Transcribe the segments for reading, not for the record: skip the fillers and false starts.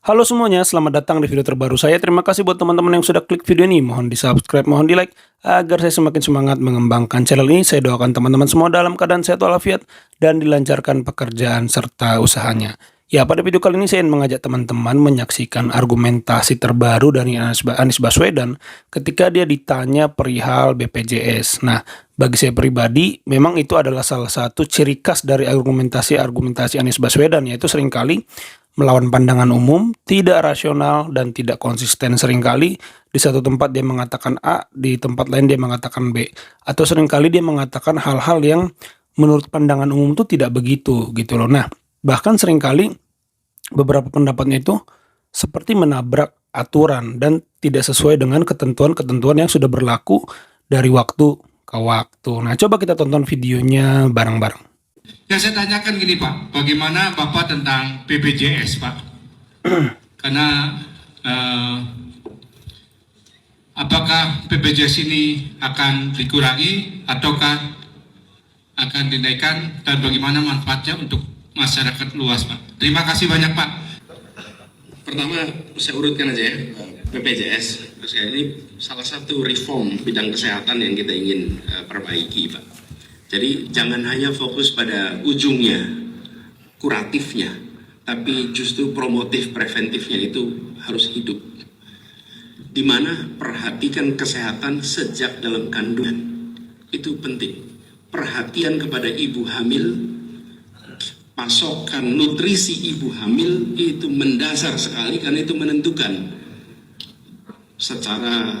Halo semuanya, selamat datang di video terbaru saya. Terima kasih buat teman-teman yang sudah klik video ini. Mohon di-subscribe, mohon di-like agar saya semakin semangat mengembangkan channel ini. Saya doakan teman-teman semua dalam keadaan sehat walafiat dan dilancarkan pekerjaan serta usahanya. Ya, pada video kali ini saya ingin mengajak teman-teman menyaksikan argumentasi terbaru dari Anies Baswedan ketika dia ditanya perihal BPJS. Nah, bagi saya pribadi, memang itu adalah salah satu ciri khas dari argumentasi Anies Baswedan, yaitu seringkali melawan pandangan umum, tidak rasional, dan tidak konsisten. Seringkali di satu tempat dia mengatakan A, di tempat lain dia mengatakan B. Atau seringkali dia mengatakan hal-hal yang menurut pandangan umum itu tidak begitu gitu loh. Nah, bahkan seringkali beberapa pendapatnya itu seperti menabrak aturan dan tidak sesuai dengan ketentuan-ketentuan yang sudah berlaku dari waktu ke waktu. Nah, coba kita tonton videonya bareng-bareng. Yang saya tanyakan gini Pak, bagaimana Bapak tentang BPJS Pak? Karena apakah BPJS ini akan dikurangi ataukah akan dinaikkan dan bagaimana manfaatnya untuk masyarakat luas Pak? Terima kasih banyak Pak. Pertama saya urutkan aja ya, BPJS. Ini salah satu reform bidang kesehatan yang kita ingin perbaiki Pak. Jadi jangan hanya fokus pada ujungnya, kuratifnya, tapi justru promotif preventifnya itu harus hidup. Dimana perhatikan kesehatan sejak dalam kandungan, itu penting. Perhatian kepada ibu hamil, pasokan nutrisi ibu hamil itu mendasar sekali karena itu menentukan secara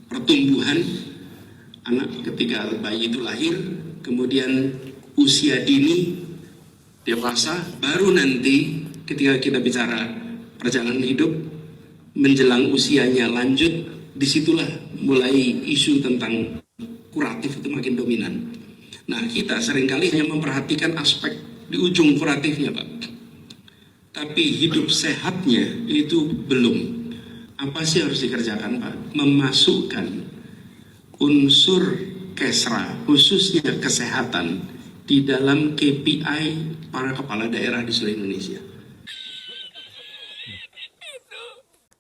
pertumbuhan anak ketika bayi itu lahir, kemudian usia dini, dewasa, baru nanti ketika kita bicara perjalanan hidup, menjelang usianya lanjut, disitulah mulai isu tentang kuratif itu makin dominan. Nah, kita seringkali hanya memperhatikan aspek di ujung kuratifnya, Pak. Tapi hidup sehatnya itu belum. Apa sih harus dikerjakan, Pak? Memasukkan unsur kesra, khususnya kesehatan, di dalam KPI para kepala daerah di seluruh Indonesia.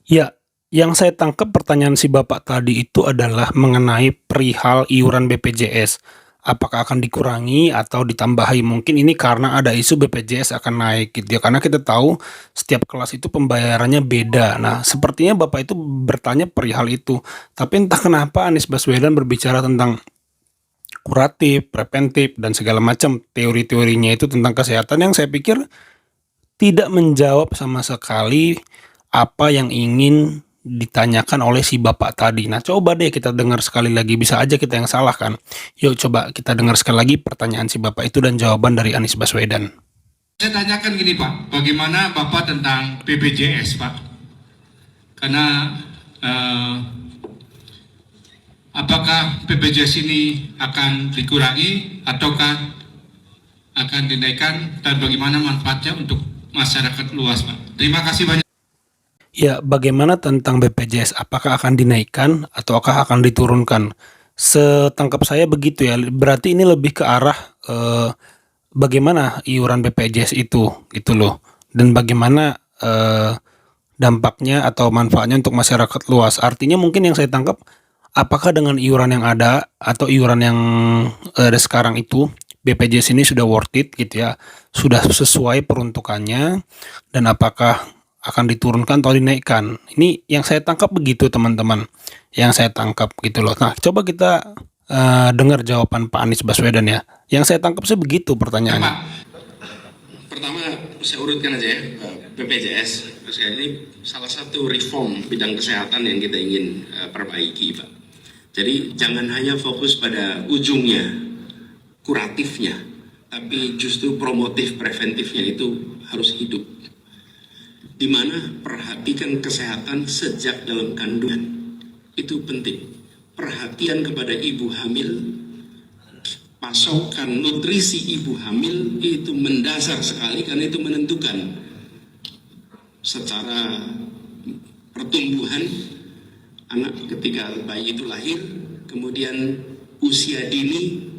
Ya, yang saya tangkap pertanyaan si Bapak tadi itu adalah mengenai perihal iuran BPJS. Apakah akan dikurangi atau ditambahi? Mungkin ini karena ada isu BPJS akan naik gitu ya. Karena kita tahu setiap kelas itu pembayarannya beda. Nah, sepertinya Bapak itu bertanya perihal itu. Tapi entah kenapa Anies Baswedan berbicara tentang kuratif, preventif, dan segala macam teori-teorinya itu tentang kesehatan yang saya pikir tidak menjawab sama sekali apa yang ingin ditanyakan oleh si Bapak tadi. Nah, coba deh kita dengar sekali lagi, bisa aja kita yang salah kan. Yuk coba kita dengar sekali lagi pertanyaan si Bapak itu dan jawaban dari Anies Baswedan. Saya tanyakan gini Pak, bagaimana Bapak tentang BPJS Pak? Karena apakah BPJS ini akan dikurangi ataukah akan dinaikkan dan bagaimana manfaatnya untuk masyarakat luas Pak? Terima kasih banyak. Ya, bagaimana tentang BPJS? Apakah akan dinaikkan ataukah akan diturunkan? Setangkap saya begitu ya. Berarti ini lebih ke arah bagaimana iuran BPJS itu, gitu loh. Dan bagaimana dampaknya atau manfaatnya untuk masyarakat luas. Artinya mungkin yang saya tangkap, apakah dengan iuran yang ada atau iuran yang ada sekarang itu, BPJS ini sudah worth it gitu ya, sudah sesuai peruntukannya, dan apakah akan diturunkan atau dinaikkan. Ini yang saya tangkap begitu teman-teman, yang saya tangkap gitu loh. Nah, coba kita dengar jawaban Pak Anies Baswedan ya. Yang saya tangkap sih begitu pertanyaannya. Pak, pertama saya urutkan aja ya, BPJS. Ini salah satu reform bidang kesehatan yang kita ingin perbaiki Pak. Jadi jangan hanya fokus pada ujungnya, kuratifnya, tapi justru promotif preventifnya itu harus hidup. Dimana perhatikan kesehatan sejak dalam kandungan, itu penting. Perhatian kepada ibu hamil, pasokan nutrisi ibu hamil itu mendasar sekali karena itu menentukan secara pertumbuhan anak ketika bayi itu lahir, kemudian usia dini,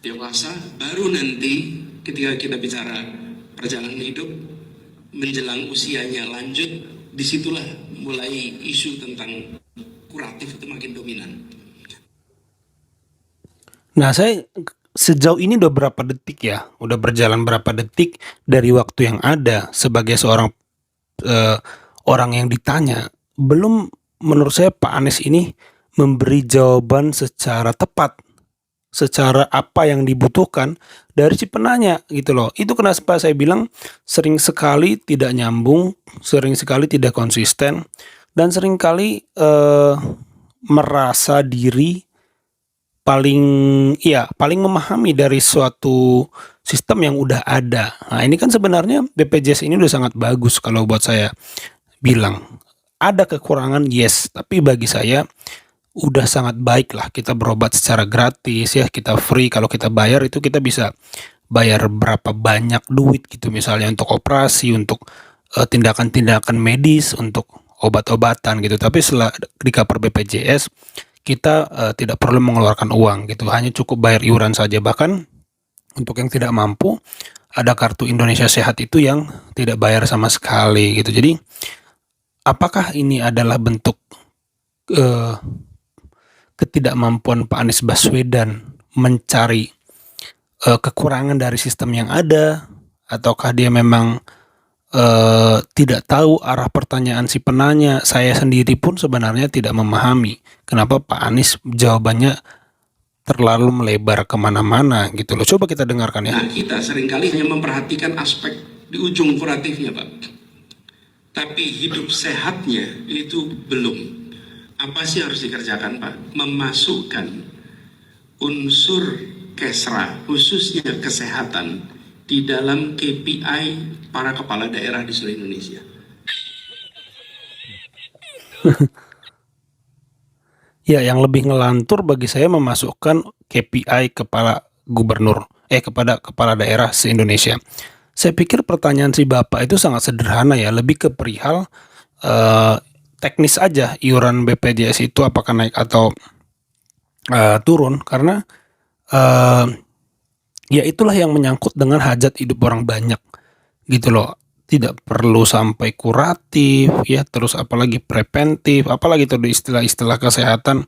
dewasa, baru nanti ketika kita bicara perjalanan hidup, menjelang usianya lanjut, disitulah mulai isu tentang kuratif itu makin dominan. Nah, saya sejauh ini udah berapa detik ya, udah berjalan berapa detik dari waktu yang ada sebagai seorang orang yang ditanya, belum menurut saya Pak Anies ini memberi jawaban secara tepat, secara apa yang dibutuhkan dari si penanya gitu loh. Itu kenapa saya bilang sering sekali tidak nyambung, sering sekali tidak konsisten, dan sering kali merasa diri paling memahami dari suatu sistem yang udah ada. Nah, ini kan sebenarnya BPJS ini udah sangat bagus kalau buat saya bilang. Ada kekurangan, yes, tapi bagi saya udah sangat baik lah kita berobat secara gratis ya, kita free. Kalau kita bayar itu kita bisa bayar berapa banyak duit gitu, misalnya untuk operasi, untuk tindakan-tindakan medis, untuk obat-obatan gitu. Tapi setelah di cover BPJS kita tidak perlu mengeluarkan uang gitu, hanya cukup bayar iuran saja. Bahkan untuk yang tidak mampu ada kartu Indonesia Sehat itu yang tidak bayar sama sekali gitu. Jadi apakah ini adalah bentuk ketidakmampuan Pak Anies Baswedan mencari kekurangan dari sistem yang ada, ataukah dia memang tidak tahu arah pertanyaan si penanya? Saya sendiri pun sebenarnya tidak memahami kenapa Pak Anies jawabannya terlalu melebar kemana-mana gitu loh. Coba kita dengarkan ya. Nah, kita seringkali hanya memperhatikan aspek di ujung kuratifnya, Pak. Tapi hidup sehatnya itu belum. Apa sih harus dikerjakan, Pak? Memasukkan unsur kesra, khususnya kesehatan, di dalam KPI para kepala daerah di seluruh Indonesia. Ya, yang lebih ngelantur bagi saya memasukkan KPI kepada kepala daerah se-Indonesia. Saya pikir pertanyaan si Bapak itu sangat sederhana ya, lebih ke perihal teknis aja, iuran BPJS itu apakah naik atau turun, karena ya itulah yang menyangkut dengan hajat hidup orang banyak gitu loh. Tidak perlu sampai kuratif ya, terus apalagi preventif, apalagi itu istilah-istilah kesehatan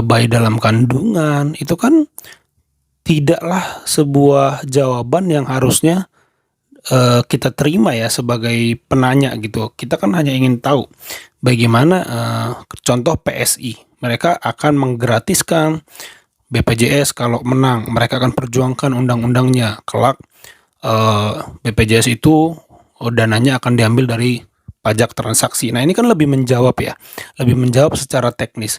bayi dalam kandungan. Itu kan tidaklah sebuah jawaban yang harusnya kita terima ya sebagai penanya gitu. Kita kan hanya ingin tahu bagaimana contoh PSI, mereka akan menggratiskan BPJS kalau menang, mereka akan perjuangkan undang-undangnya. Kelak BPJS itu dananya akan diambil dari pajak transaksi. Nah, ini kan lebih menjawab ya, lebih menjawab secara teknis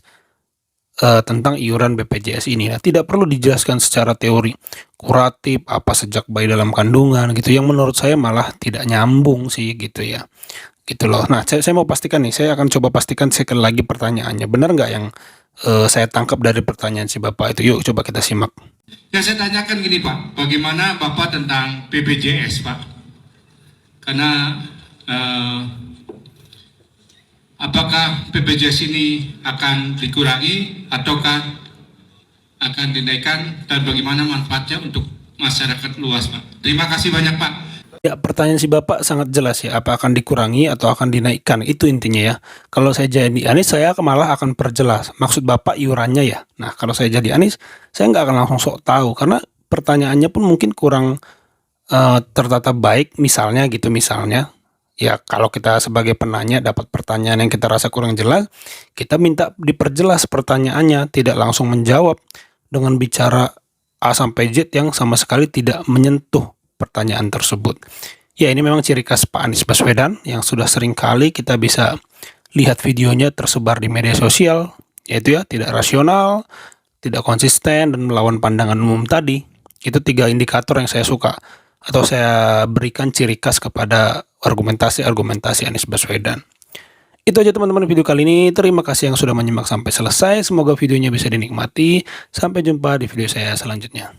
tentang iuran BPJS ini. Nah, tidak perlu dijelaskan secara teori kuratif apa sejak bayi dalam kandungan gitu, yang menurut saya malah tidak nyambung sih gitu ya, gitu loh. Nah, saya mau pastikan nih, saya akan coba pastikan sekali lagi pertanyaannya, benar nggak yang saya tangkap dari pertanyaan si Bapak itu. Yuk coba kita simak. Yang saya tanyakan gini Pak, bagaimana Bapak tentang BPJS Pak? Karena apakah BPJS ini akan dikurangi ataukah akan dinaikkan, dan bagaimana manfaatnya untuk masyarakat luas Pak? Terima kasih banyak Pak. Ya, pertanyaan si Bapak sangat jelas ya, apa akan dikurangi atau akan dinaikkan, itu intinya ya. Kalau saya jadi Anies, saya malah akan perjelas, maksud Bapak iurannya ya. Nah, kalau saya jadi Anies, saya nggak akan langsung sok tahu, karena pertanyaannya pun mungkin kurang tertata baik, misalnya ya kalau kita sebagai penanya dapat pertanyaan yang kita rasa kurang jelas, kita minta diperjelas pertanyaannya, tidak langsung menjawab dengan bicara A sampai Z yang sama sekali tidak menyentuh pertanyaan tersebut. Ya, ini memang ciri khas Pak Anies Baswedan yang sudah sering kali kita bisa lihat videonya tersebar di media sosial, yaitu ya tidak rasional, tidak konsisten, dan melawan pandangan umum tadi. Itu 3 indikator yang saya suka atau saya berikan ciri khas kepada argumentasi Anies Baswedan. Itu aja teman-teman video kali ini. Terima kasih yang sudah menyimak sampai selesai. Semoga videonya bisa dinikmati. Sampai jumpa di video saya selanjutnya.